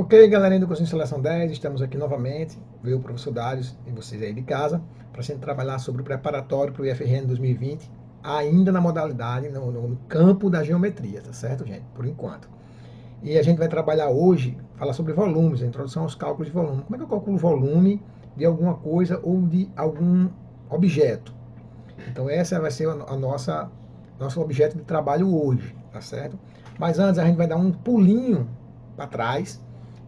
Ok, galerinha do curso de Seleção 10, estamos aqui novamente, eu, professor Darius, e vocês aí de casa, para a gente trabalhar sobre o preparatório para o IFRN 2020, ainda na modalidade, no campo da geometria, tá certo, gente? Por enquanto. E a gente vai trabalhar hoje, falar sobre volumes, a introdução aos cálculos de volume. Como é que eu calculo o volume de alguma coisa ou de algum objeto? Então essa vai ser a nosso objeto de trabalho hoje, tá certo? Mas antes a gente vai dar um pulinho para trás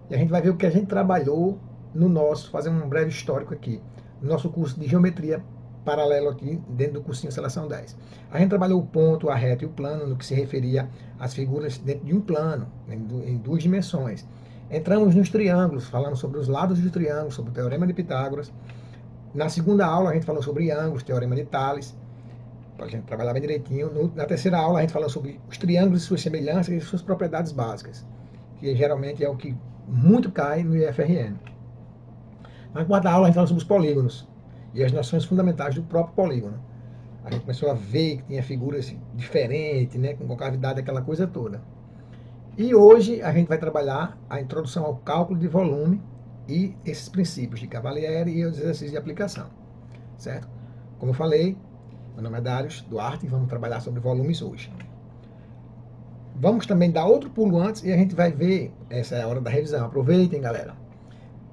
e a gente vai ver o que a gente trabalhou no nosso, fazer um breve histórico aqui, no nosso curso de geometria paralelo aqui, dentro do cursinho Seleção 10. A gente trabalhou o ponto, a reta e o plano, no que se referia às figuras dentro de um plano, em duas dimensões. Entramos nos triângulos, falando sobre os lados dos triângulos, sobre o teorema de Pitágoras. Na segunda aula a gente falou sobre ângulos, teorema de Tales, para a gente trabalhar bem direitinho. Na terceira aula a gente falou sobre os triângulos e suas semelhanças e suas propriedades básicas, que geralmente é o que muito cai no IFRN. Na quarta aula a gente falou sobre os polígonos e as noções fundamentais do próprio polígono. A gente começou a ver que tinha figuras diferentes, né, com concavidade, aquela coisa toda. E hoje a gente vai trabalhar a introdução ao cálculo de volume e esses princípios de Cavalieri e os exercícios de aplicação, certo? Como eu falei, meu nome é Darius Duarte e vamos trabalhar sobre volumes hoje. Vamos também dar outro pulo antes e a gente vai ver, essa é a hora da revisão, aproveitem, galera,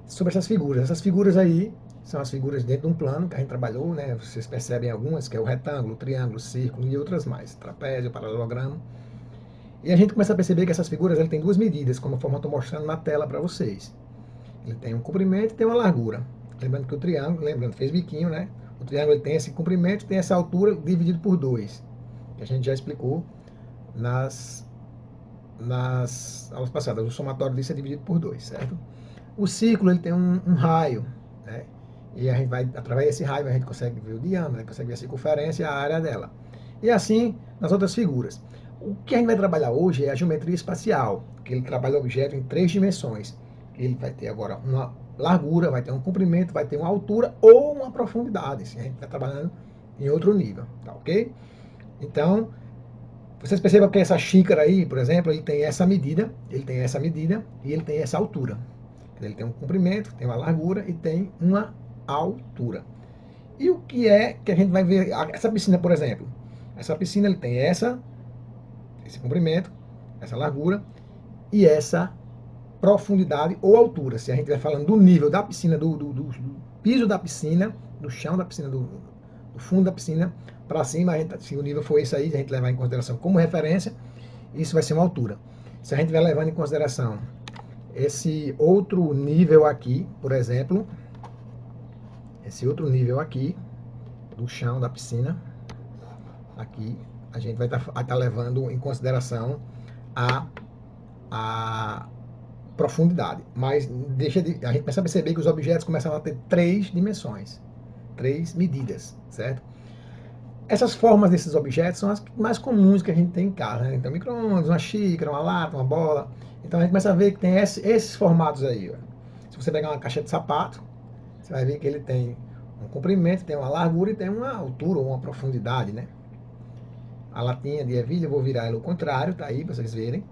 sobre essas figuras. Essas figuras aí são as figuras dentro de um plano que a gente trabalhou, né? Vocês percebem algumas, que é o retângulo, o triângulo, o círculo e outras mais, trapézio, paralelogramo. E a gente começa a perceber que essas figuras ele tem duas medidas, como eu estou mostrando na tela para vocês. Ele tem um comprimento e tem uma largura. Lembrando que o triângulo, fez biquinho, né? O triângulo ele tem esse comprimento, tem essa altura dividido por 2, que a gente já explicou nas aulas passadas. O somatório disso é dividido por 2, certo? O círculo ele tem um raio, né? E a gente vai, através desse raio, a gente consegue ver o diâmetro, consegue ver a circunferência e a área dela. E assim nas outras figuras. O que a gente vai trabalhar hoje é a geometria espacial, que ele trabalha o objeto em 3 dimensões. Ele vai ter agora uma largura, vai ter um comprimento, vai ter uma altura ou uma profundidade. Assim, a gente está trabalhando em outro nível, tá ok? Então, vocês percebam que essa xícara aí, por exemplo, ele tem essa medida e ele tem essa altura. Ele tem um comprimento, tem uma largura e tem uma altura. E o que é que a gente vai ver? Essa piscina, por exemplo. Essa piscina ele tem esse comprimento, essa largura e essa profundidade ou altura. Se a gente vai falando do nível da piscina, do piso da piscina, do chão da piscina, do fundo da piscina, para cima, se o nível for esse aí, a gente levar em consideração como referência, isso vai ser uma altura. Se a gente vai levando em consideração esse outro nível aqui, por exemplo, esse outro nível aqui, do chão da piscina, aqui, a gente vai estar levando em consideração a profundidade. Mas a gente começa a perceber que os objetos começam a ter 3 dimensões, 3 medidas, certo? Essas formas desses objetos são as mais comuns que a gente tem em casa, né? Então, micro-ondas, uma xícara, uma lata, uma bola. Então, a gente começa a ver que tem esses formatos aí. Ó. Se você pegar uma caixa de sapato, você vai ver que ele tem um comprimento, tem uma largura e tem uma altura ou uma profundidade, né? A latinha de ervilha, eu vou virar ela ao contrário, tá aí para vocês verem.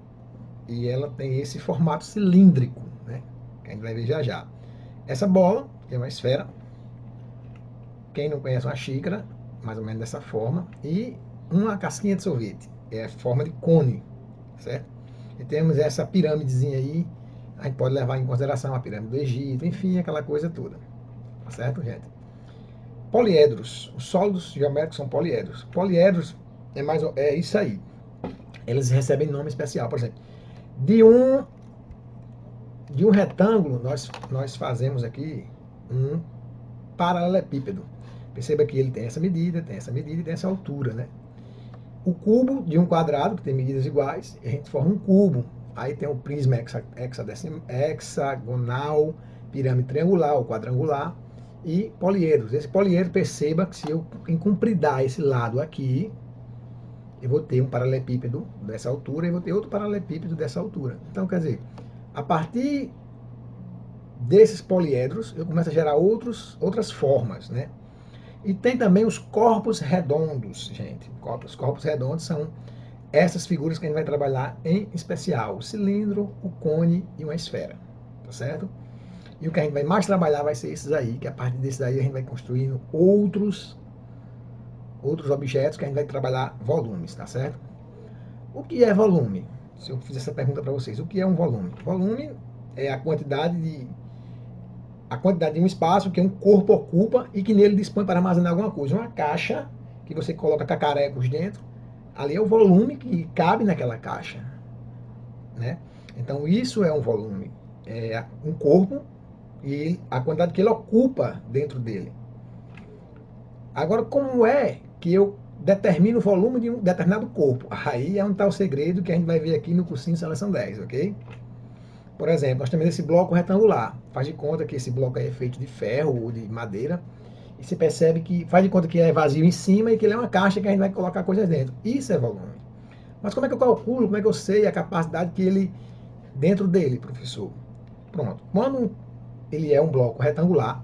E ela tem esse formato cilíndrico, né? Que a gente vai ver já já. Essa bola, que é uma esfera, quem não conhece uma xícara, mais ou menos dessa forma, e uma casquinha de sorvete, é a forma de cone, certo? E temos essa pirâmidezinha aí, a gente pode levar em consideração a pirâmide do Egito, enfim, aquela coisa toda, tá certo, gente? Poliedros, os sólidos geométricos são poliedros. Poliedros é isso aí, eles recebem nome especial, por exemplo, de um retângulo, nós fazemos aqui um paralelepípedo. Perceba que ele tem essa medida e tem essa altura, né? O cubo de um quadrado, que tem medidas iguais, a gente forma um cubo. Aí tem o prisma hexagonal, pirâmide triangular ou quadrangular e poliedros. Esse poliedro, perceba que se eu encompridar esse lado aqui, eu vou ter um paralelepípedo dessa altura e vou ter outro paralelepípedo dessa altura. Então, quer dizer, a partir desses poliedros, eu começo a gerar outras formas, né? E tem também os corpos redondos, gente. Os corpos redondos são essas figuras que a gente vai trabalhar em especial. O cilindro, o cone e uma esfera. tá certo? E o que a gente vai mais trabalhar vai ser esses aí, que a partir desses aí a gente vai construindo outros objetos que a gente vai trabalhar volumes, tá certo? O que é volume? Se eu fizer essa pergunta para vocês, o que é um volume? Volume é a quantidade de um espaço que um corpo ocupa e que nele dispõe para armazenar alguma coisa. Uma caixa que você coloca cacarecos dentro, ali é o volume que cabe naquela caixa, né? Então isso é um volume, é um corpo e a quantidade que ele ocupa dentro dele. Agora, como é que eu determino o volume de um determinado corpo? Aí é um tal segredo que a gente vai ver aqui no cursinho Seleção 10, ok? Por exemplo, nós temos esse bloco retangular. Faz de conta que esse bloco é feito de ferro ou de madeira. E você percebe que faz de conta que é vazio em cima e que ele é uma caixa que a gente vai colocar coisas dentro. Isso é volume. Mas como é que eu calculo, como é que eu sei a capacidade que ele, dentro dele, professor? Pronto. Quando ele é um bloco retangular,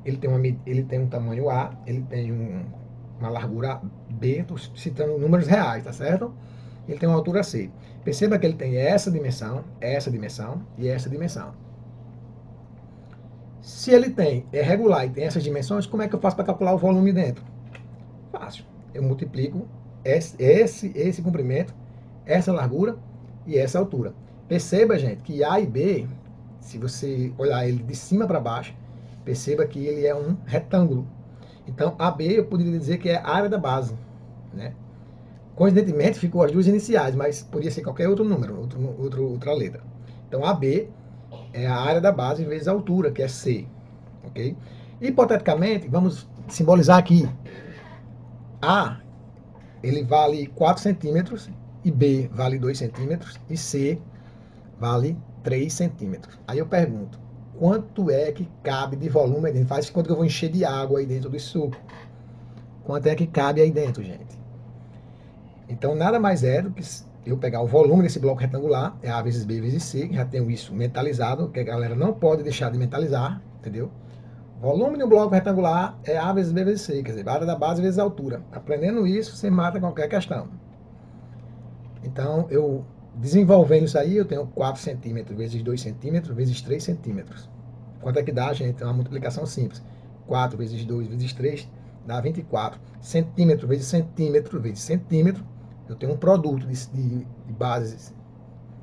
ele tem um tamanho A, ele tem uma largura B, estou citando números reais, tá certo? Ele tem uma altura C. Perceba que ele tem essa dimensão e essa dimensão. Se ele é regular e tem essas dimensões, como é que eu faço para calcular o volume dentro? Fácil. Eu multiplico esse comprimento, essa largura e essa altura. Perceba, gente, que A e B, se você olhar ele de cima para baixo, perceba que ele é um retângulo. Então, AB eu poderia dizer que é a área da base, né? Coincidentemente, ficou as duas iniciais, mas podia ser qualquer outro número, outra letra. Então, AB é a área da base vezes a altura, que é C, ok? Hipoteticamente, vamos simbolizar aqui, A, ele vale 4 centímetros, e B vale 2 centímetros, e C vale 3 centímetros. Aí eu pergunto, quanto é que cabe de volume aí dentro? Faz quanto que eu vou encher de água aí dentro do suco? Quanto é que cabe aí dentro, gente? Então, nada mais é do que eu pegar o volume desse bloco retangular, é A vezes B vezes C, já tenho isso mentalizado, que a galera não pode deixar de mentalizar, entendeu? Volume de um bloco retangular é A vezes B vezes C, quer dizer, a área da base vezes a altura. Aprendendo isso, você mata qualquer questão. Então, eu desenvolvendo isso aí, eu tenho 4 centímetros vezes 2 centímetros vezes 3 centímetros. Quanto é que dá, gente? É uma multiplicação simples. 4 vezes 2 vezes 3 dá 24. Centímetro vezes centímetro vezes centímetro. Eu tenho um produto de bases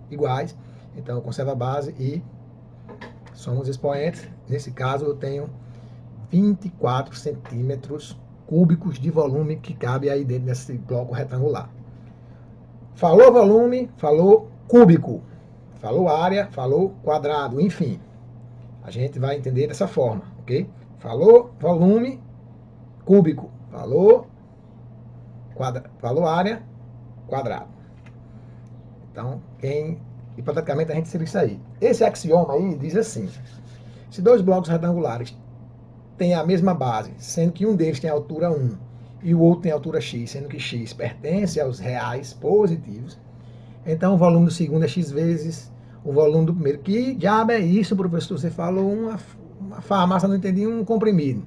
iguais. Então, eu conservo a base e somos expoentes. Nesse caso, eu tenho 24 centímetros cúbicos de volume que cabe aí dentro desse bloco retangular. Falou volume, falou cúbico. Falou área, falou quadrado, enfim. A gente vai entender dessa forma, ok? Falou volume, cúbico. Falou área, quadrado. Então, hipoteticamente a gente seria isso aí. Esse axioma aí diz assim: se dois blocos retangulares têm a mesma base, sendo que um deles tem altura 1 e o outro tem altura x, sendo que x pertence aos reais positivos, então o volume do segundo é x vezes o volume do primeiro. Que diabo é isso, professor? Você falou uma farmácia, não entendi, um comprimido.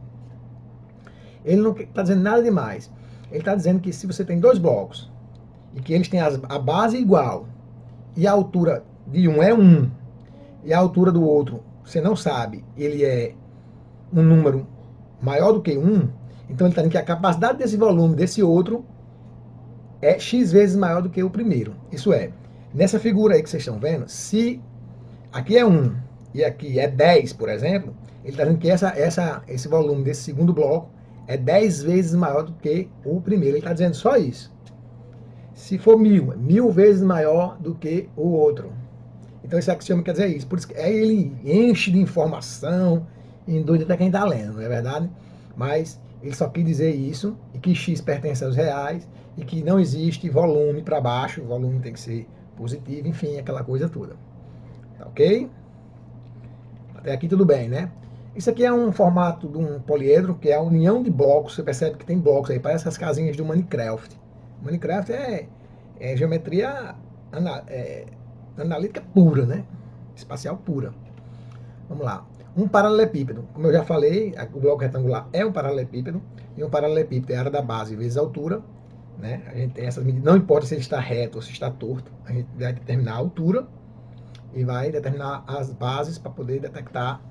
Ele não está dizendo nada demais. Ele está dizendo que se você tem dois blocos e que eles têm a base igual e a altura de um é 1 e a altura do outro você não sabe, ele é um número maior do que 1, então ele está dizendo que a capacidade desse volume desse outro é x vezes maior do que o primeiro. Isso é, nessa figura aí que vocês estão vendo, se aqui é 1 e aqui é 10, por exemplo, ele está dizendo que esse volume desse segundo bloco é 10 vezes maior do que o primeiro. Ele está dizendo só isso. Se for 1000, é 1000 vezes maior do que o outro. Então esse axioma quer dizer isso. Por isso que ele enche de informação, endoida até quem está lendo, não é verdade? Mas ele só quis dizer isso, e que x pertence aos reais, e que não existe volume para baixo, o volume tem que ser positivo, enfim, aquela coisa toda. Tá ok? Até aqui tudo bem, né? Isso aqui é um formato de um poliedro, que é a união de blocos. Você percebe que tem blocos aí, parece as casinhas do Minecraft. Minecraft é geometria analítica pura, né? Espacial pura. Vamos lá. Um paralelepípedo. Como eu já falei, o bloco retangular é um paralelepípedo, e um paralelepípedo é a área da base vezes a altura, né? A gente tem essas medidas, não importa se ele está reto ou se está torto, a gente vai determinar a altura, e vai determinar as bases para poder detectar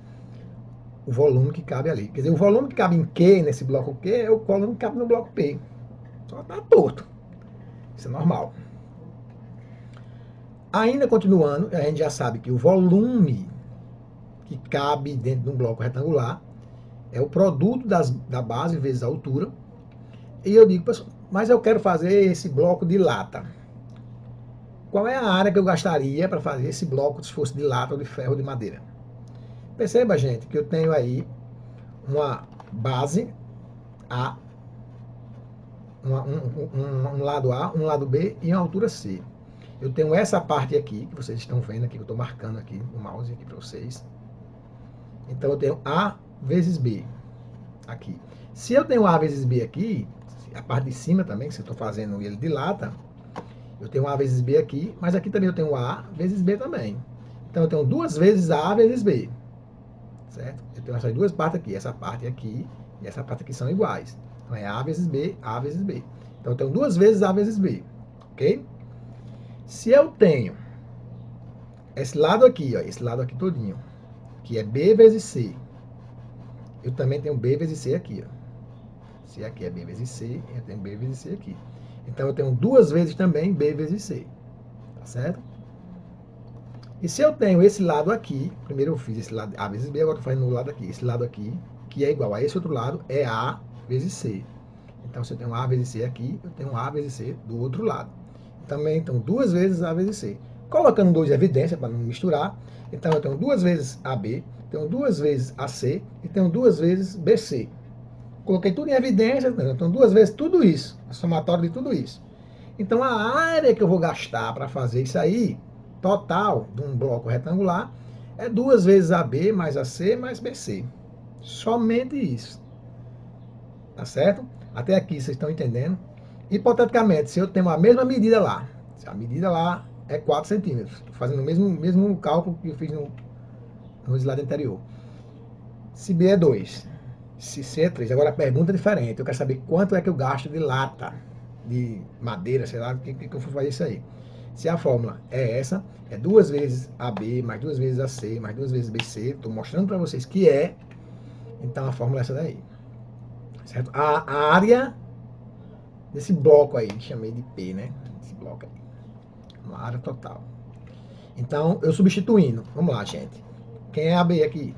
o volume que cabe ali. Quer dizer, o volume que cabe em Q, nesse bloco Q, é o volume que cabe no bloco P. Só está torto. Isso é normal. Ainda continuando, a gente já sabe que o volume que cabe dentro de um bloco retangular é o produto da base vezes a altura. E eu digo, mas eu quero fazer esse bloco de lata. Qual é a área que eu gastaria para fazer esse bloco se fosse de lata ou de ferro ou de madeira? Perceba, gente, que eu tenho aí uma base A, um lado A, um lado B e uma altura C. Eu tenho essa parte aqui, que vocês estão vendo aqui, que eu estou marcando aqui o mouse aqui para vocês. Então eu tenho A vezes B aqui. Se eu tenho A vezes B aqui, a parte de cima também, que eu estou fazendo ele de lata, eu tenho A vezes B aqui, mas aqui também eu tenho A vezes B também. Então eu tenho duas vezes A vezes B, certo? Eu tenho essas duas partes aqui, essa parte aqui e essa parte aqui são iguais. Então é A vezes B, A vezes B. Então eu tenho duas vezes A vezes B, ok? Se eu tenho esse lado aqui, ó, esse lado aqui todinho, que é B vezes C, eu também tenho B vezes C aqui, ó. Se aqui é B vezes C, eu tenho B vezes C aqui. Então eu tenho duas vezes também B vezes C, tá certo? E se eu tenho esse lado aqui, primeiro eu fiz esse lado A vezes B, agora eu estou fazendo o lado aqui. Esse lado aqui, que é igual a esse outro lado, é A vezes C. Então se eu tenho A vezes C aqui, eu tenho A vezes C do outro lado. Também então duas vezes A vezes C. Colocando dois em evidência para não misturar, então eu tenho duas vezes AB, tenho duas vezes AC e tenho duas vezes BC. Coloquei tudo em evidência, então duas vezes tudo isso, a somatória de tudo isso. Então a área que eu vou gastar para fazer isso aí, total de um bloco retangular, é duas vezes AB mais AC mais BC. Somente isso. Tá certo? Até aqui vocês estão entendendo? Hipoteticamente, se eu tenho a mesma medida lá, se a medida lá é 4 centímetros, estou fazendo o mesmo cálculo que eu fiz no slide anterior. Se B é 2, se C é 3. Agora a pergunta é diferente. Eu quero saber quanto é que eu gasto de lata, de madeira, sei lá, o que eu vou fazer isso aí. Se a fórmula é essa, é duas vezes AB, mais duas vezes AC, mais duas vezes BC. Estou mostrando para vocês que é. Então a fórmula é essa daí. Certo? A área desse bloco aí, que chamei de P, né? Esse bloco aí. Uma área total. Então, eu substituindo. Vamos lá, gente. Quem é AB aqui?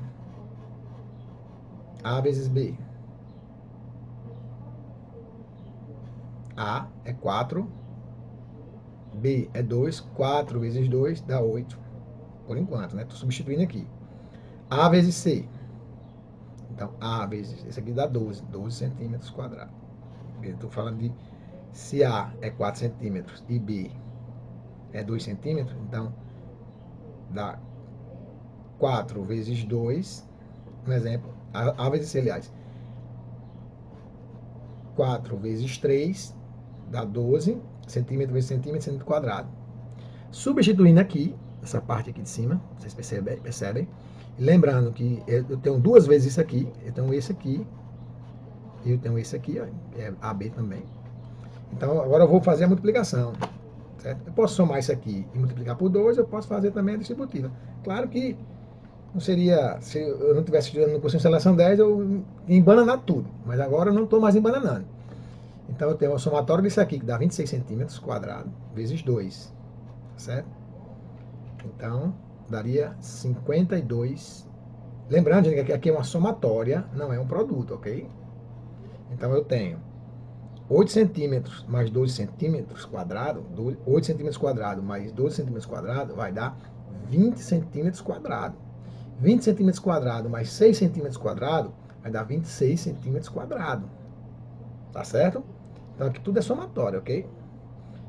A vezes B. A é 4, B é 2, 4 vezes 2 dá 8. Por enquanto, né? Estou substituindo aqui. A vezes C. Então, A vezes, esse aqui dá 12 centímetros quadrados. Estou falando de se A é 4 centímetros e B é 2 centímetros, então dá 4 vezes 2, um exemplo, A vezes C, aliás. 4 vezes 3 dá 12 centímetros vezes centímetro quadrado. Substituindo aqui, essa parte aqui de cima, vocês percebem? Lembrando que eu tenho duas vezes isso aqui, eu tenho esse aqui, e eu tenho esse aqui, ó, é AB também. Então agora eu vou fazer a multiplicação. Certo? Eu posso somar isso aqui e multiplicar por 2, eu posso fazer também a distributiva. Claro que não seria, se eu não tivesse estudando no curso de seleção 10, eu ia embananar tudo. Mas agora eu não estou mais embananando. Então eu tenho o somatório disso aqui, que dá 26 centímetros quadrados, vezes 2. Certo? Então, daria 52. Lembrando, gente, que aqui é uma somatória, não é um produto, ok? Então eu tenho 8 centímetros mais 12 centímetros quadrados, 8 centímetros quadrados mais 12 centímetros quadrados vai dar 20 centímetros quadrados. 20 centímetros quadrados mais 6 centímetros quadrados vai dar 26 centímetros quadrados. Tá certo? Então aqui tudo é somatório, ok?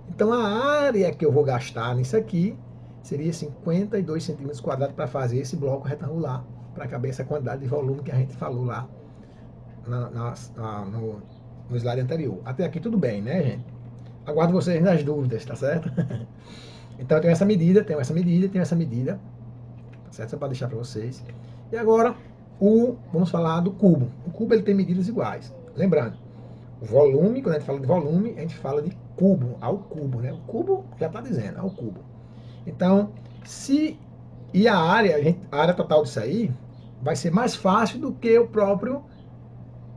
Então a área que eu vou gastar nisso aqui seria 52 centímetros quadrados para fazer esse bloco retangular, para caber essa quantidade de volume que a gente falou lá no slide anterior. Até aqui tudo bem, né, gente? Aguardo vocês nas dúvidas, tá certo? Então eu tenho essa medida, tenho essa medida, tenho essa medida, tá certo? Só para deixar para vocês. E agora, vamos falar do cubo. O cubo ele tem medidas iguais. Lembrando, o volume, quando a gente fala de volume, a gente fala de cubo, ao cubo, né? O cubo já está dizendo, ao cubo. Então, se E a área, a área total disso aí vai ser mais fácil do que o próprio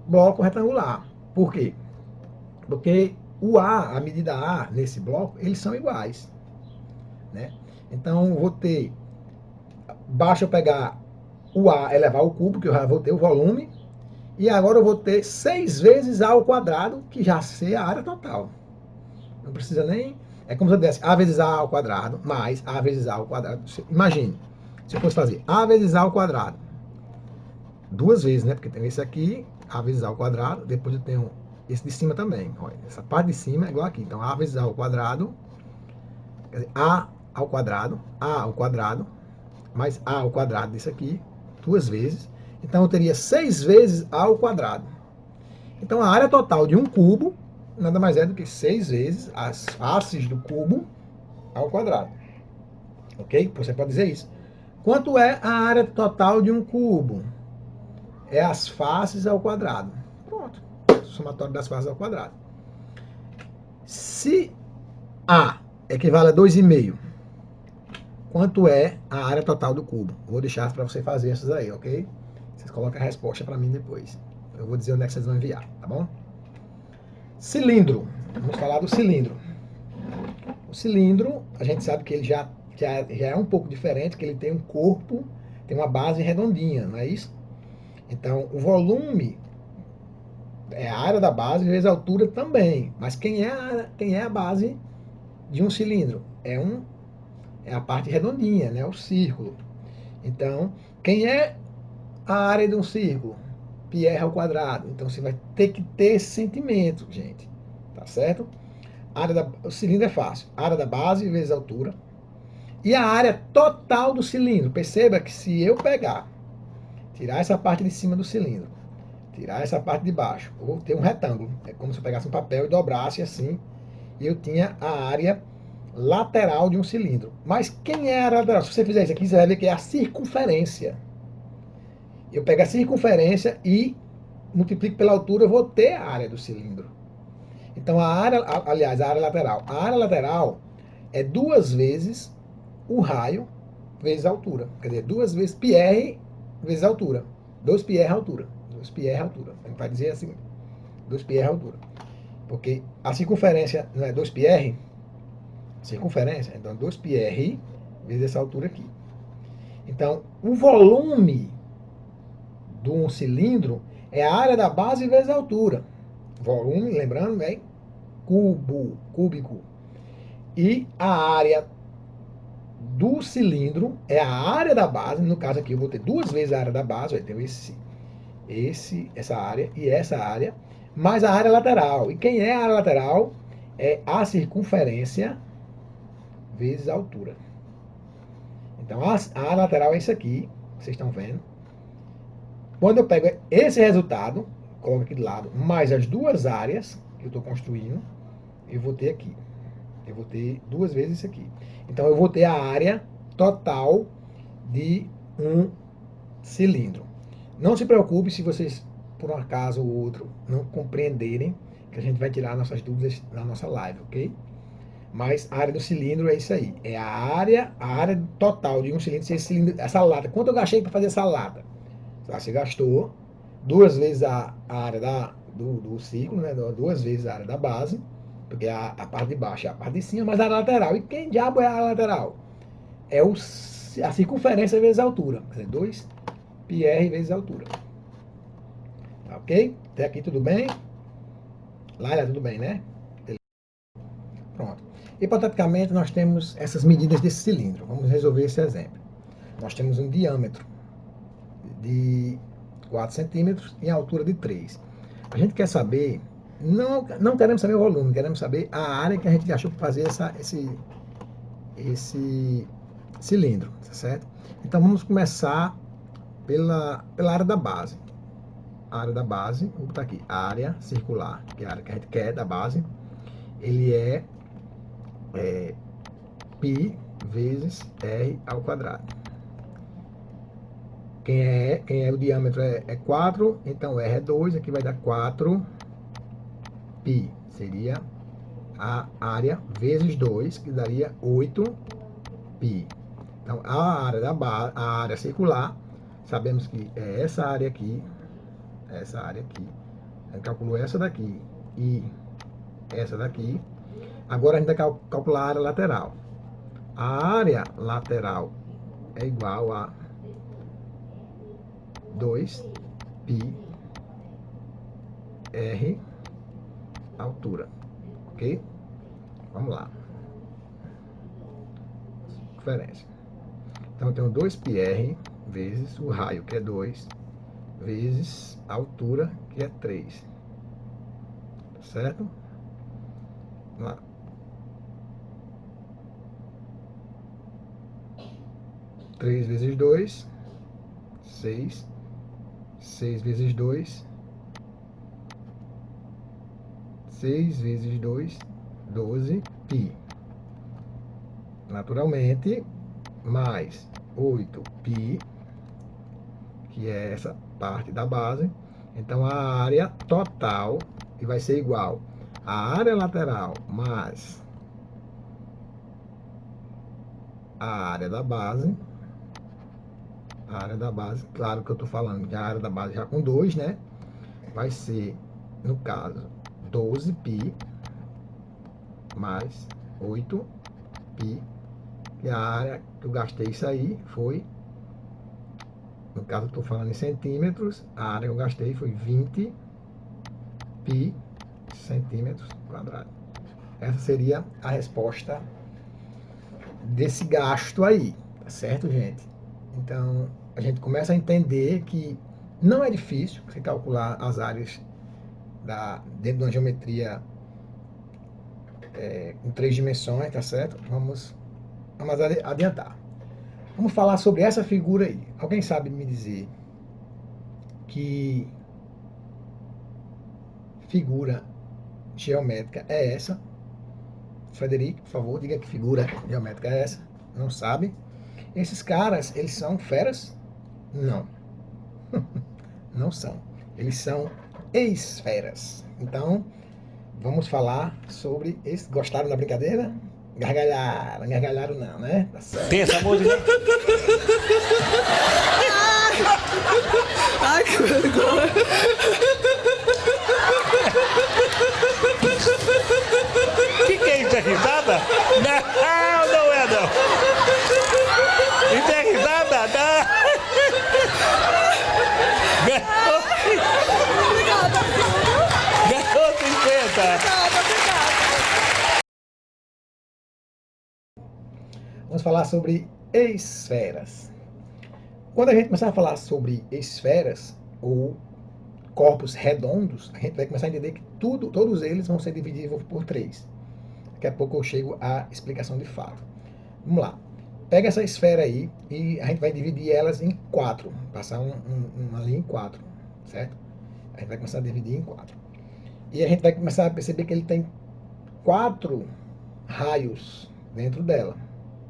bloco retangular. Por quê? Porque o A, a medida A nesse bloco, eles são iguais. Né? Então, vou ter, basta eu pegar o A elevar ao cubo, que eu já vou ter o volume, e agora eu vou ter 6 vezes A ao quadrado, que já ser a área total. Não precisa nem... É como se eu desse A vezes A ao quadrado, mais A vezes A ao quadrado. Imagine, se eu fosse fazer A vezes A ao quadrado, duas vezes, né? Porque tem esse aqui, A vezes A ao quadrado, depois eu tenho esse de cima também. Olha, essa parte de cima é igual aqui. Então, A vezes A ao quadrado, quer dizer, A ao quadrado, mais A ao quadrado disso aqui, duas vezes. Então, eu teria 6 vezes A ao quadrado. Então, a área total de um cubo nada mais é do que 6 vezes as faces do cubo ao quadrado. Ok? Você pode dizer isso. Quanto é a área total de um cubo? É as faces ao quadrado. Pronto. Somatório das faces ao quadrado. Se A equivale a 2,5, quanto é a área total do cubo? Vou deixar para você fazer essas aí, ok? Vocês colocam a resposta para mim depois. Eu vou dizer onde é que vocês vão enviar, tá bom? Cilindro. Vamos falar do cilindro. O cilindro, a gente sabe que ele já é um pouco diferente, que ele tem um corpo, tem uma base redondinha, não é isso? Então, o volume é a área da base vezes a altura também. Mas quem é a base de um cilindro? É a parte redondinha, né? O círculo. Então, quem é a área de um círculo? Πr ao quadrado. Então, você vai ter que ter esse sentimento, gente. Tá certo? O cilindro é fácil. Área da base vezes a altura. E a área total do cilindro. Perceba que se eu pegar, tirar essa parte de cima do cilindro, tirar essa parte de baixo, eu vou ter um retângulo. É como se eu pegasse um papel e dobrasse assim, e eu tinha a área lateral de um cilindro. Mas quem é a área lateral? Se você fizer isso aqui, você vai ver que é a circunferência. Eu pego a circunferência e multiplico pela altura, eu vou ter a área do cilindro. Então a área, aliás, a área lateral. A área lateral é duas vezes o raio vezes a altura. Quer dizer, duas vezes πr vezes a altura. 2πr é a altura. 2πr é a altura. A gente vai dizer assim, 2πr é a altura. Porque a circunferência não é 2πr? Circunferência, então 2πr vezes essa altura aqui. Então, o volume de um cilindro é a área da base vezes a altura. Volume, lembrando, é cúbico. E a área do cilindro é a área da base. No caso aqui, eu vou ter duas vezes a área da base. Eu tenho essa área e essa área, mais a área lateral. E quem é a área lateral? É a circunferência vezes a altura. Então, a área lateral é isso aqui, vocês estão vendo. Quando eu pego esse resultado, coloco aqui do lado, mais as duas áreas que eu estou construindo, eu vou ter aqui. Eu vou ter duas vezes isso aqui. Então, eu vou ter a área total de um cilindro. Não se preocupe se vocês, por um acaso ou outro, não compreenderem, que a gente vai tirar nossas dúvidas na nossa live, ok? Mas a área do cilindro é isso aí. É a área total de um cilindro. Se esse cilindro, essa lata, quanto eu gastei para fazer essa lata? Você gastou duas vezes a área do ciclo, né? Duas vezes a área da base, porque a parte de baixo é a parte de cima, mas a área lateral. E quem diabo é a área lateral? É a circunferência vezes a altura. Quer dizer, 2πr vezes a altura. Tá ok? Até aqui tudo bem? Laila, tudo bem, né? Pronto. Hipoteticamente, nós temos essas medidas desse cilindro. Vamos resolver esse exemplo. Nós temos um diâmetro de 4 centímetros e a altura de 3. A gente quer saber, não queremos saber o volume, queremos saber a área que a gente achou para fazer esse cilindro, tá certo? Então vamos começar pela área da base. A área da base, vou botar aqui, área circular, que é a área que a gente quer da base, ele é π vezes r ao quadrado. Quem é o diâmetro é 4, então R é 2, aqui vai dar 4 π. Seria a área vezes 2, que daria 8 π. Então, a área a área circular, sabemos que é essa área aqui. A gente calculou essa daqui e essa daqui. Agora a gente vai calcular a área lateral. A área lateral é igual a 2πr altura, ok? Vamos lá. Diferença. Então eu tenho 2πr vezes o raio, que é 2, vezes a altura, que é 3. Certo? Vamos lá. 3 vezes 2, 6. 6 vezes 2, 6 vezes 2, 12π. Naturalmente, mais 8π, que é essa parte da base. Então, a área total, que vai ser igual a área lateral mais a área da base. A área da base, claro que eu estou falando que a área da base já com 2, né? Vai ser, no caso, 12π mais 8π. E a área que eu gastei isso aí foi, no caso eu estou falando em centímetros, a área que eu gastei foi 20 pi centímetros quadrados. Essa seria a resposta desse gasto aí, tá certo, gente? Então, a gente começa a entender que não é difícil você calcular as áreas dentro de uma geometria com 3 dimensões, tá certo? Vamos adiantar. Vamos falar sobre essa figura aí. Alguém sabe me dizer que figura geométrica é essa? Frederico, por favor, diga que figura geométrica é essa. Não sabe? Esses caras, eles são feras? Não. Não são. Eles são esferas. Então, vamos falar sobre... Gostaram da brincadeira? Gargalharam. Gargalharam não, né? Tá certo. Tem essa música? Ai, que vergonha. Que é isso? É risada? Não, não é não. Isso é risada? Não. Obrigada, filho. Ganhou 50. Obrigada. Vamos falar sobre esferas. Quando a gente começar a falar sobre esferas ou corpos redondos, a gente vai começar a entender que todos eles vão ser dividíveis por 3. Daqui a pouco eu chego à explicação de fato. Vamos lá. Pega essa esfera aí e a gente vai dividir elas em 4. Passar uma linha em 4, certo? A gente vai começar a dividir em 4. E a gente vai começar a perceber que ele tem 4 raios dentro dela,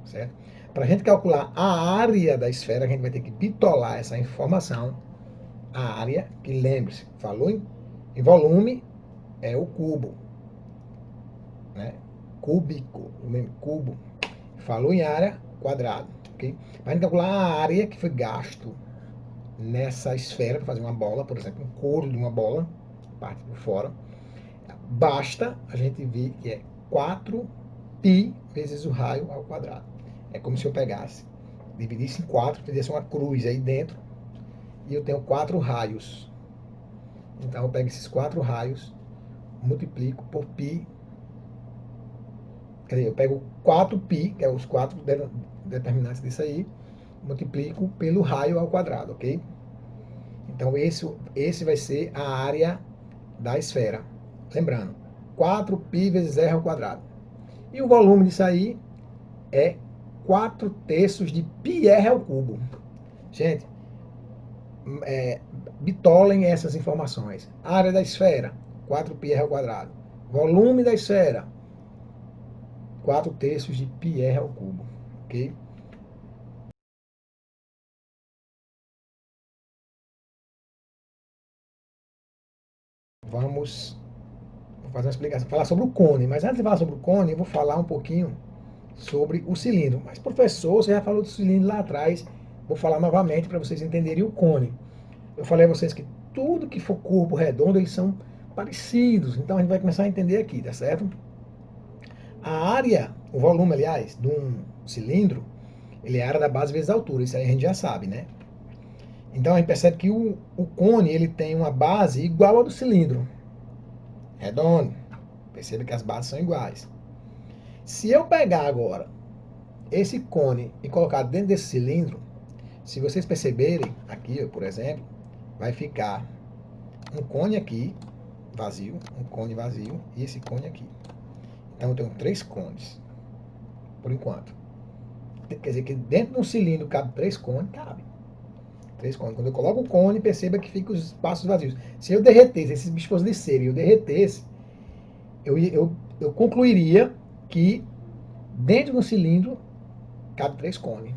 certo? Para a gente calcular a área da esfera, a gente vai ter que bitolar essa informação. A área, que lembre-se, falou em volume, é o cubo, né? Cúbico, cubo. Falou em área, quadrado, ok? Para a gente calcular a área que foi gasto nessa esfera, para fazer uma bola, por exemplo, um couro de uma bola, parte por fora, basta a gente ver que é 4π vezes o raio ao quadrado. É como se eu pegasse, dividisse em 4, fizesse uma cruz aí dentro, e eu tenho 4 raios. Então eu pego esses 4 raios, multiplico por π. Quer dizer, eu pego 4π, que é os 4 determinantes disso aí, multiplico pelo raio ao quadrado, ok? Então esse vai ser a área da esfera. Lembrando, 4π vezes r ao quadrado. E o volume disso aí é 4/3 de πr ao cubo. Gente, bitolem essas informações. Área da esfera, 4πr ao quadrado. Volume da esfera, 4/3 de πr ao cubo. Ok? Vou fazer uma explicação, falar sobre o cone. Mas antes de falar sobre o cone, eu vou falar um pouquinho sobre o cilindro. Mas, professor, você já falou do cilindro lá atrás. Vou falar novamente para vocês entenderem o cone. Eu falei a vocês que tudo que for corpo redondo, eles são parecidos. Então, a gente vai começar a entender aqui, tá certo? A área, o volume, aliás, de um cilindro, ele é a área da base vezes a altura. Isso aí a gente já sabe, né? Então, a gente percebe que o cone, ele tem uma base igual ao do cilindro. Redondo. Perceba que as bases são iguais. Se eu pegar agora esse cone e colocar dentro desse cilindro, se vocês perceberem, aqui, por exemplo, vai ficar um cone aqui, vazio, um cone vazio, e esse cone aqui. Então eu tenho 3 cones, por enquanto. Quer dizer que dentro de um cilindro cabe 3 cones, cabe. 3 cones. Quando eu coloco o cone, perceba que fica os espaços vazios. Se eu derretesse, esses bichos fossem descerem e eu derretesse, eu concluiria que dentro do cilindro cabe 3 cones.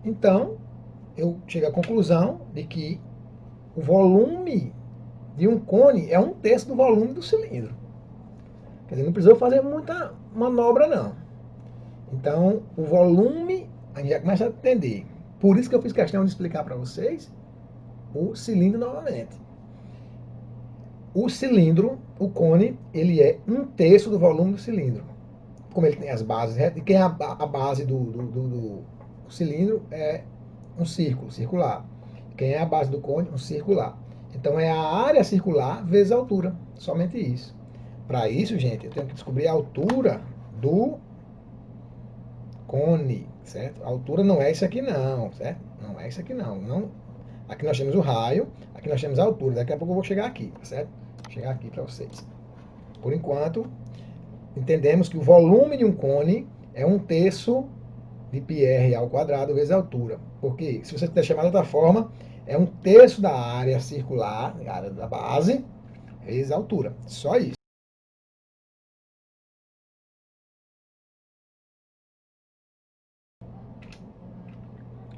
Então, eu chego à conclusão de que o volume de um cone é 1/3 do volume do cilindro. Quer dizer, não precisou fazer muita manobra, não. Então, o volume, a gente já começa a entender. Por isso que eu fiz questão de explicar para vocês o cilindro novamente. O cilindro, o cone, ele é 1/3 do volume do cilindro. Como ele tem as bases, e quem é a base do cilindro é um círculo, circular. Quem é a base do cone? Um circular. Então é a área circular vezes a altura, somente isso. Para isso, gente, eu tenho que descobrir a altura do cone, certo? A altura não é isso aqui não, certo? Não é isso aqui não. Aqui nós temos o raio, aqui nós temos a altura. Daqui a pouco eu vou chegar aqui, certo? Vou chegar aqui para vocês. Por enquanto, entendemos que o volume de um cone é 1/3 de πr ao quadrado vezes a altura. Porque, se você quiser chamar de outra forma, é 1/3 da área circular, a área da base, vezes a altura. Só isso.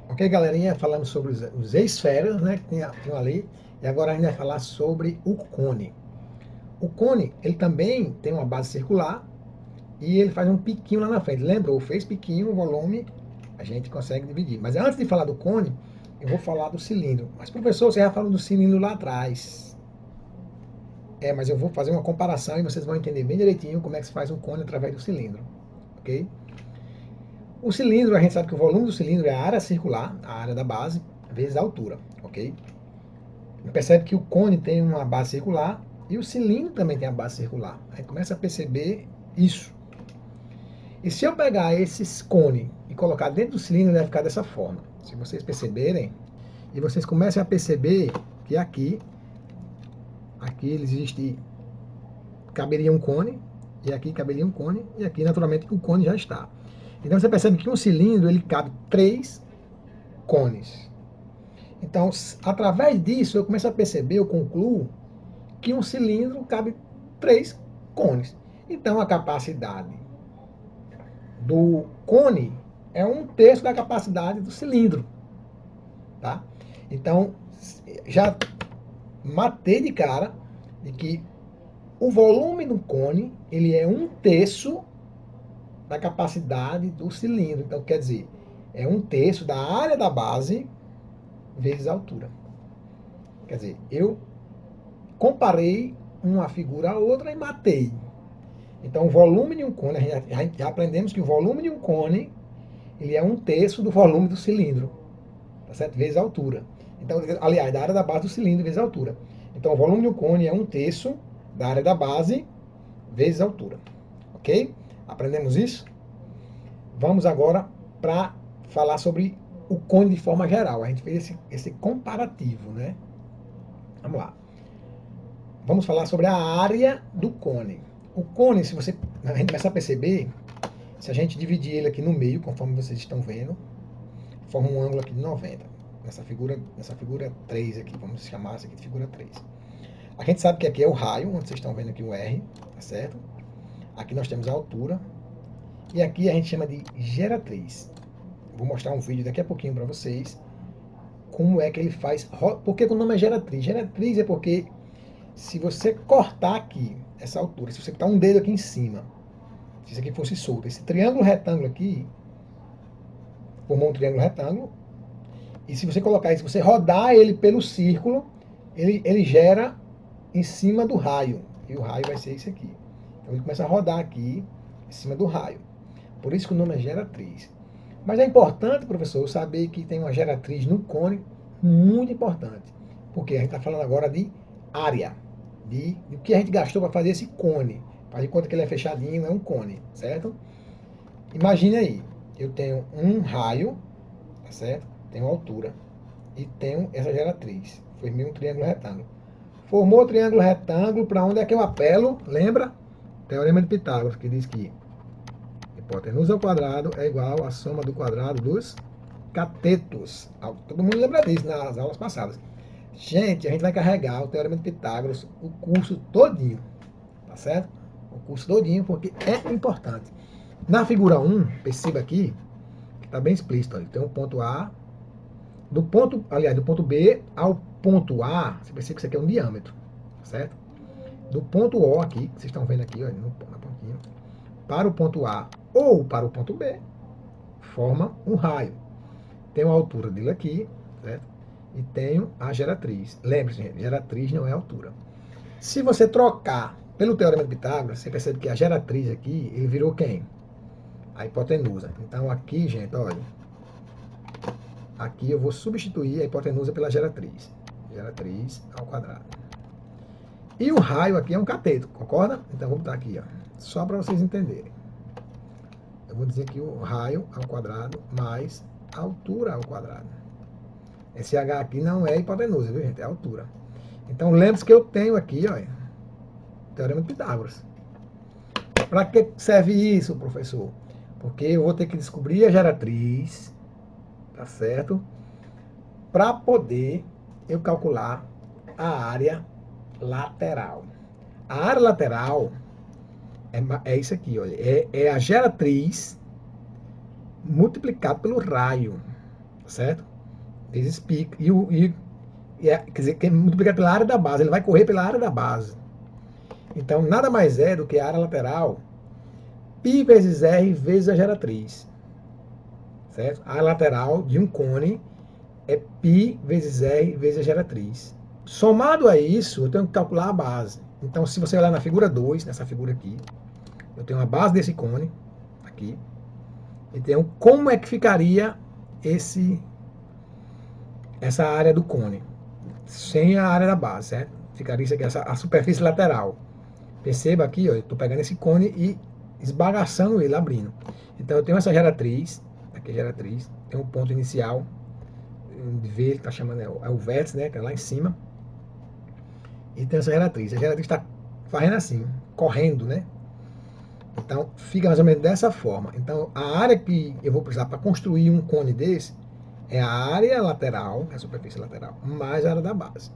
Ok, galerinha? Falamos sobre os esferas, né, que tem ali. E agora a gente vai falar sobre o cone. O cone, ele também tem uma base circular e ele faz um piquinho lá na frente. Lembrou? Fez piquinho, o volume, a gente consegue dividir. Mas antes de falar do cone, eu vou falar do cilindro. Mas, professor, você já falou do cilindro lá atrás. Mas eu vou fazer uma comparação e vocês vão entender bem direitinho como é que se faz um cone através do cilindro. Ok? O cilindro, a gente sabe que o volume do cilindro é a área circular, a área da base, vezes a altura. Ok? Percebe que o cone tem uma base circular e o cilindro também tem a base circular. Aí começa a perceber isso. E se eu pegar esses cones e colocar dentro do cilindro, ele vai ficar dessa forma. Se vocês perceberem, e vocês começam a perceber que aqui existe, caberia um cone, e aqui caberia um cone, e aqui naturalmente o cone já está. Então você percebe que um cilindro, ele cabe 3 cones. Então, através disso, eu começo a perceber, eu concluo, que um cilindro cabe 3 cones. Então, a capacidade do cone é 1/3 da capacidade do cilindro. Tá? Então, já matei de cara de que o volume do cone, ele é 1/3 da capacidade do cilindro. Então, quer dizer, é 1/3 da área da base vezes a altura. Quer dizer, eu comparei uma figura a outra e matei. Então, o volume de um cone, já aprendemos que o volume de um cone, ele é 1/3 do volume do cilindro, tá certo? Vezes a altura. Então, aliás, da área da base do cilindro vezes a altura. Então, o volume de um cone é 1/3 da área da base vezes a altura. Ok? Aprendemos isso? Vamos agora para falar sobre o cone de forma geral. A gente fez esse comparativo, né? Vamos lá. Vamos falar sobre a área do cone. O cone, a gente começar a perceber, se a gente dividir ele aqui no meio, conforme vocês estão vendo, forma um ângulo aqui de 90. Nessa figura 3 aqui, vamos chamar essa aqui de figura 3. A gente sabe que aqui é o raio, onde vocês estão vendo aqui o R, tá certo? Aqui nós temos a altura. E aqui a gente chama de geratriz. Vou mostrar um vídeo daqui a pouquinho para vocês como é que ele faz. Por que o nome é geratriz? Geratriz é porque se você cortar aqui essa altura, se você botar um dedo aqui em cima Se isso aqui fosse solto. Esse triângulo retângulo aqui formou um triângulo retângulo. E se você colocar isso, se você rodar ele pelo círculo, ele gera em cima do raio. E o raio vai ser esse aqui. Então ele começa a rodar aqui em cima do raio. Por isso que o nome é geratriz. Mas é importante, professor, saber que tem uma geratriz no cone, muito importante. Porque a gente está falando agora de área. De que a gente gastou para fazer esse cone. Faz de conta que ele é fechadinho, é um cone, certo? Imagine aí, eu tenho um raio, tá certo? Tenho altura e tenho essa geratriz. Formei um triângulo retângulo. Formou o triângulo retângulo, para onde é que eu apelo? Lembra? Teorema de Pitágoras, que diz que hipotenusa ao quadrado é igual à soma do quadrado dos catetos. Todo mundo lembra disso nas aulas passadas. Gente, a gente vai carregar o Teorema de Pitágoras o curso todinho, tá certo? O curso todinho, porque é importante. Na figura 1, perceba aqui, que está bem explícito. Olha, tem um ponto A, do ponto B ao ponto A, você percebe que isso aqui é um diâmetro, tá certo? Do ponto O aqui, que vocês estão vendo aqui, olha, na pontinha, para o ponto A ou para o ponto B, forma um raio. Tenho a altura dele aqui, certo? E tenho a geratriz. Lembre-se, gente, geratriz não é altura. Se você trocar pelo Teorema de Pitágoras, você percebe que a geratriz aqui, ele virou quem? A hipotenusa. Então aqui, gente, olha, aqui eu vou substituir a hipotenusa pela geratriz. Geratriz ao quadrado. E o raio aqui é um cateto, concorda? Então vou botar aqui, ó, só para vocês entenderem. Eu vou dizer que o raio ao quadrado mais a altura ao quadrado. Esse H aqui não é hipotenusa, viu, gente? É altura. Então lembre-se que eu tenho aqui, ó, Teorema de Pitágoras. Para que serve isso, professor? Porque eu vou ter que descobrir a geratriz, tá certo? Para poder eu calcular a área lateral. A área lateral é isso aqui, olha. É a geratriz multiplicado pelo raio, certo? Vezes π. Quer dizer, que é multiplicado pela área da base. Ele vai correr pela área da base. Então, nada mais é do que a área lateral π vezes r vezes a geratriz. Certo? A área lateral de um cone é π vezes r vezes a geratriz. Somado a isso, eu tenho que calcular a base. Então, se você olhar na figura 2, nessa figura aqui, eu tenho a base desse cone, aqui, e tenho como é que ficaria essa área do cone, sem a área da base, certo? Ficaria isso aqui, a superfície lateral. Perceba aqui, ó, eu estou pegando esse cone e esbagaçando ele, abrindo. Então, eu tenho essa geratriz, aqui é a geratriz, tem um ponto inicial, V, ele está chamando, é o vértice, né, que é lá em cima. E tem essa geratriz. A geratriz está fazendo assim, correndo, né? Então, fica mais ou menos dessa forma. Então, a área que eu vou precisar para construir um cone desse é a área lateral, a superfície lateral, mais a área da base.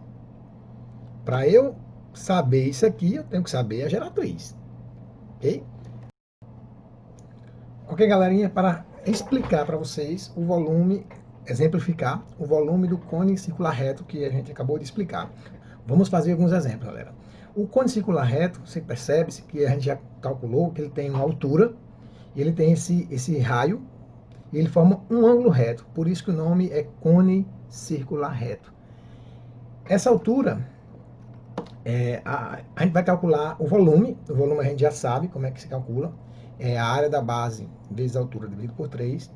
Para eu saber isso aqui, eu tenho que saber a geratriz. Ok? Ok, galerinha, para explicar para vocês o volume, exemplificar o volume do cone circular reto que a gente acabou de explicar. Vamos fazer alguns exemplos, galera. O cone circular reto, você percebe que a gente já calculou que ele tem uma altura, e ele tem esse raio, e ele forma um ângulo reto. Por isso que o nome é cone circular reto. Essa altura, a gente vai calcular o volume a gente já sabe como é que se calcula. É a área da base vezes a altura dividido por 3.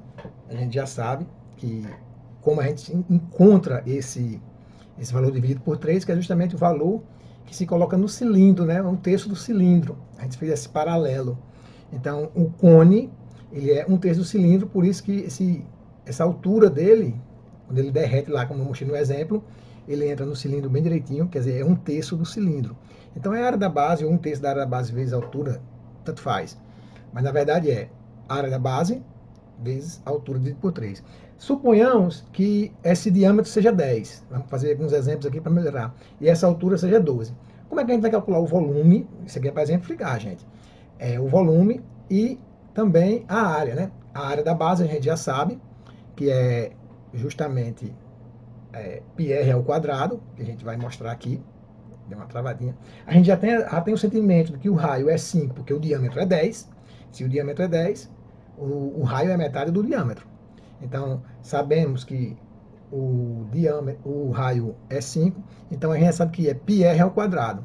A gente já sabe que como a gente encontra esse valor dividido por 3, que é justamente o valor que se coloca no cilindro, né? Um terço do cilindro. A gente fez esse paralelo. Então, o cone, ele é um terço do cilindro, por isso que essa altura dele, quando ele derrete lá, como eu mostrei no exemplo, ele entra no cilindro bem direitinho, quer dizer, é um terço do cilindro. Então, é a área da base, ou um terço da área da base vezes a altura, tanto faz. Mas, na verdade, é a área da base vezes a altura dividido por 3. Suponhamos que esse diâmetro seja 10. Vamos fazer alguns exemplos aqui para melhorar. E essa altura seja 12. Como é que a gente vai calcular o volume? Isso aqui é para exemplificar, gente. O volume e também a área, né? A área da base a gente já sabe, que é justamente πr ao quadrado, que a gente vai mostrar aqui. Deu uma travadinha. A gente já tem o sentimento de que o raio é 5, porque o diâmetro é 10. Se o diâmetro é 10, o raio é metade do diâmetro. Então, sabemos que o raio é 5, então a gente já sabe que é πr ao quadrado.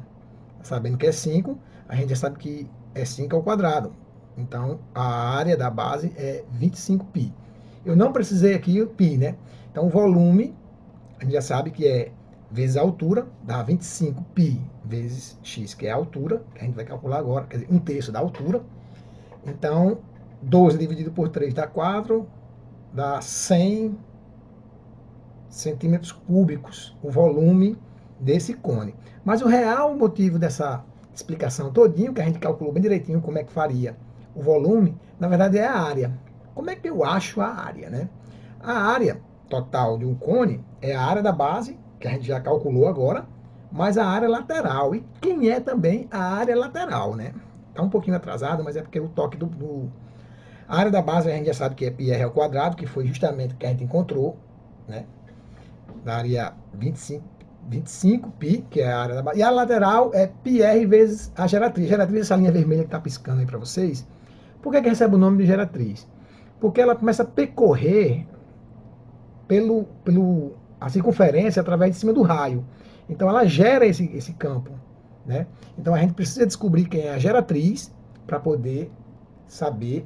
Sabendo que é 5, a gente já sabe que é 5 ao quadrado. Então, a área da base é 25π. Eu não precisei aqui o π, né? Então, o volume, a gente já sabe que é vezes a altura, dá 25π vezes x, que é a altura, que a gente vai calcular agora, quer dizer, 1/3 da altura. Então, 12 dividido por 3 dá 4, dá 100 centímetros cúbicos, o volume desse cone. Mas o real motivo dessa explicação todinho, que a gente calculou bem direitinho como é que faria o volume, na verdade é a área. Como é que eu acho a área, né? A área total de um cone é a área da base, que a gente já calculou agora, mais a área lateral. E quem é também a área lateral, né? Está um pouquinho atrasado, mas é porque o toque A área da base a gente já sabe que é πr ao quadrado, que foi justamente o que a gente encontrou, né? Daria 25π, que é a área da base. E a lateral é πr vezes a geratriz. Geratriz, essa linha vermelha que está piscando aí para vocês. Por que recebe o nome de geratriz? Porque ela começa a percorrer a circunferência através de cima do raio. Então ela gera esse campo, né? Então a gente precisa descobrir quem é a geratriz para poder saber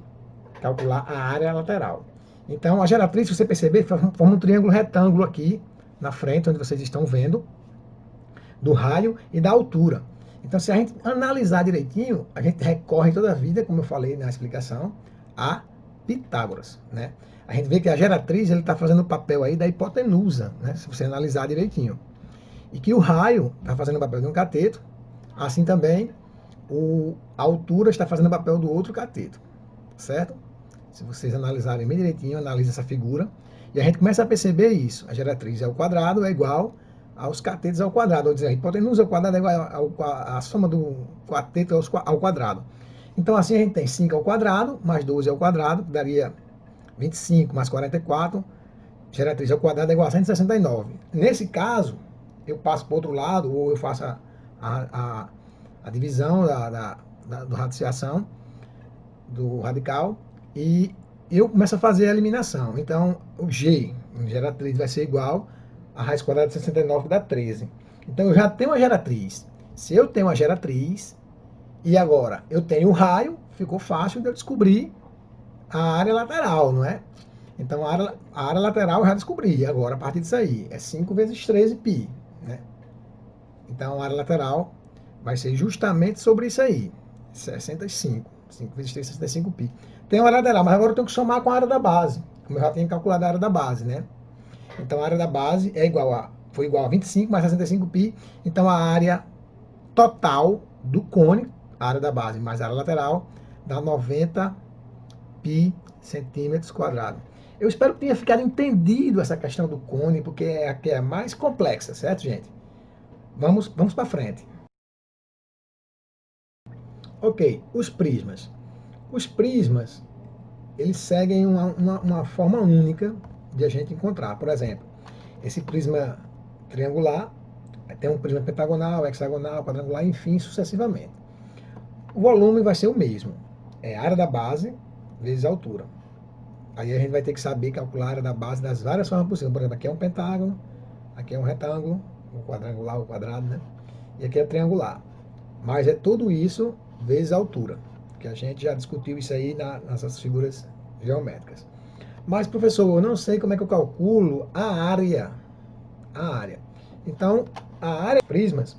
calcular a área lateral. Então a geratriz, se você perceber, forma um triângulo retângulo aqui na frente, onde vocês estão vendo, do raio e da altura. Então se a gente analisar direitinho, a gente recorre toda a vida, como eu falei na explicação, a Pitágoras, né? A gente vê que a geratriz ele está fazendo o papel aí da hipotenusa, né? Se você analisar direitinho. E que o raio está fazendo o papel de um cateto, assim também a altura está fazendo o papel do outro cateto, certo? Se vocês analisarem bem direitinho, analisa essa figura, e a gente começa a perceber isso. A geratriz ao quadrado é igual aos catetos ao quadrado, ou dizer, a hipotenusa ao quadrado é igual à soma do cateto ao quadrado. Então assim a gente tem 5 ao quadrado, mais 12 ao quadrado, que daria 25 mais 44, geratriz ao quadrado é igual a 169. Nesse caso, eu passo para o outro lado, ou eu faço a divisão do radiciação, do radical, e eu começo a fazer a eliminação. Então, o G, geratriz, vai ser igual a raiz quadrada de 69, que dá 13. Então, eu já tenho a geratriz. Se eu tenho a geratriz, e agora eu tenho o raio, ficou fácil de eu descobrir a área lateral, não é? Então, a área lateral eu já descobri. Agora, a partir disso aí, é 5 vezes 13π, né? Então, a área lateral vai ser justamente sobre isso aí, 65. 5 vezes 3, 65π. Tem a área lateral, mas agora eu tenho que somar com a área da base, como eu já tenho calculado a área da base, né? Então, a área da base foi igual a 25 mais 65π. Então, a área total do cone, a área da base mais a área lateral, dá 90π centímetros quadrados. Eu espero que tenha ficado entendido essa questão do cone, porque é a que é mais complexa, certo, gente? Vamos para frente. Ok, os prismas. Os prismas, eles seguem uma forma única de a gente encontrar. Por exemplo, esse prisma triangular, tem um prisma pentagonal, hexagonal, quadrangular, enfim, sucessivamente. O volume vai ser o mesmo. É a área da base vezes a altura. Aí a gente vai ter que saber calcular a área da base das várias formas possíveis. Por exemplo, aqui é um pentágono, aqui é um retângulo, o quadrangular, o quadrado, né? E aqui é triangular. Mas é tudo isso vezes a altura, que a gente já discutiu isso aí nessas figuras geométricas. Mas, professor, eu não sei como é que eu calculo a área. Então, a área de prismas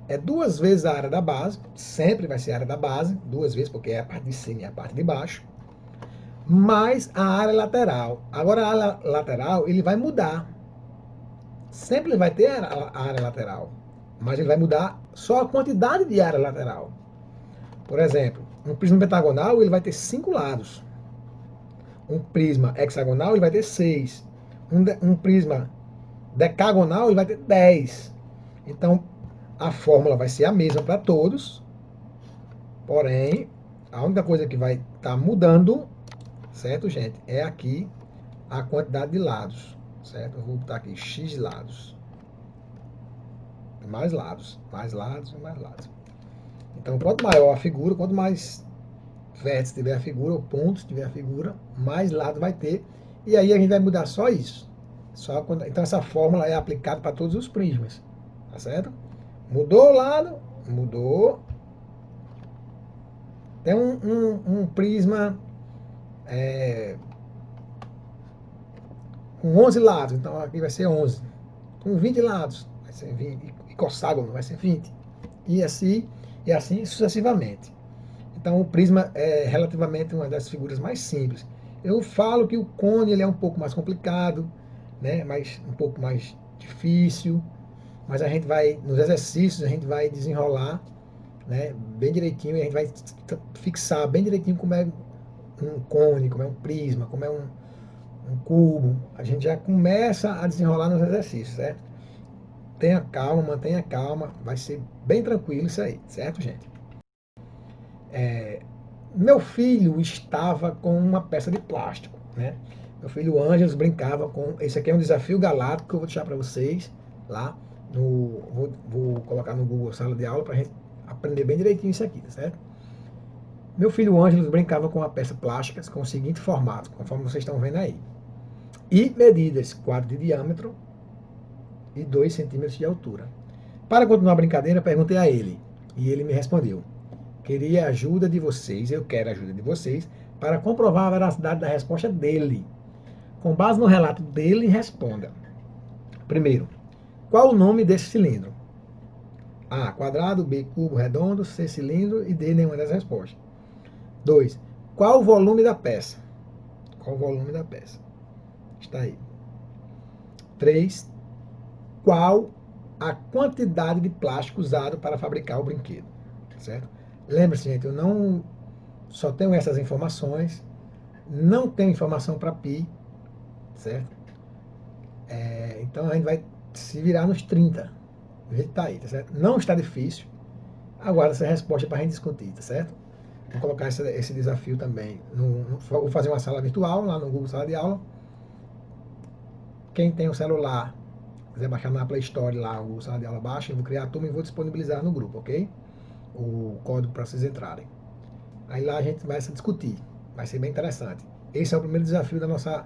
é 2 vezes a área da base, sempre vai ser a área da base, 2 vezes, porque é a parte de cima e a parte de baixo, mais a área lateral. Agora, a área lateral, ele vai mudar. Sempre ele vai ter a área lateral, mas ele vai mudar só a quantidade de área lateral. Por exemplo, um prisma pentagonal ele vai ter 5 lados. Um prisma hexagonal ele vai ter 6. Um prisma decagonal ele vai ter 10. Então, a fórmula vai ser a mesma para todos, porém, a única coisa que vai estar mudando, certo, gente, é aqui a quantidade de lados, certo? Eu vou botar aqui x lados. Mais lados, mais lados e mais lados. Então, quanto maior a figura, quanto mais vértice tiver a figura, ou ponto se tiver a figura, mais lado vai ter. E aí a gente vai mudar só isso. Então essa fórmula é aplicada para todos os prismas. Tá certo? Mudou o lado, mudou. Tem um prisma com 11 lados, então aqui vai ser 11. Com 20 lados, vai ser 20. E cosságone vai ser 20. E assim sucessivamente. Então o prisma é relativamente uma das figuras mais simples. Eu falo que o cone ele é um pouco mais complicado, né? Um pouco mais difícil, mas a gente vai, nos exercícios, a gente vai desenrolar, né, bem direitinho, e a gente vai fixar bem direitinho como é um cone, como é um prisma, como é um cubo. A gente já começa a desenrolar nos exercícios, certo? Tenha calma, mantenha calma, vai ser bem tranquilo isso aí, certo, gente? Meu filho estava com uma peça de plástico, né? Meu filho Ângelos brincava com... Esse aqui é um desafio galáctico que eu vou deixar para vocês lá. Vou colocar no Google Sala de Aula para a gente aprender bem direitinho isso aqui, tá certo? Meu filho Ângelos brincava com uma peça plástica com o seguinte formato, conforme vocês estão vendo aí. E medidas 4 de diâmetro e 2 centímetros de altura. Para continuar a brincadeira, perguntei a ele. E ele me respondeu: queria a ajuda de vocês, eu quero a ajuda de vocês, para comprovar a veracidade da resposta dele. Com base no relato dele, responda. Primeiro, qual o nome desse cilindro? A, quadrado, B, cubo, redondo, C, cilindro e D, nenhuma das respostas. 2. Qual o volume da peça? Qual o volume da peça? Está aí. 3. Qual a quantidade de plástico usado para fabricar o brinquedo? Certo? Lembre-se, gente, eu não só tenho essas informações, não tenho informação para pi, certo? Então a gente vai se virar nos 30. Do jeito que tá aí, tá certo? Não está difícil. Aguarda essa resposta para a gente discutir, tá certo? Vou colocar esse desafio também. Vou fazer uma sala virtual lá no Google Sala de Aula. Quem tem o celular, quiser baixar na Play Store lá, o Google Sala de Aula, baixa. Eu vou criar a turma e vou disponibilizar no grupo, ok? O código para vocês entrarem. Aí lá a gente vai se discutir. Vai ser bem interessante. Esse é o primeiro desafio da nossa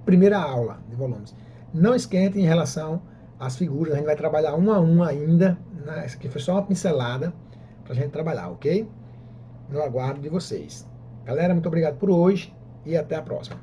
primeira aula de volumes. Não esquente em relação às figuras. A gente vai trabalhar um a um ainda. Né? Essa aqui foi só uma pincelada para a gente trabalhar, ok? No aguardo de vocês. Galera, muito obrigado por hoje e até a próxima.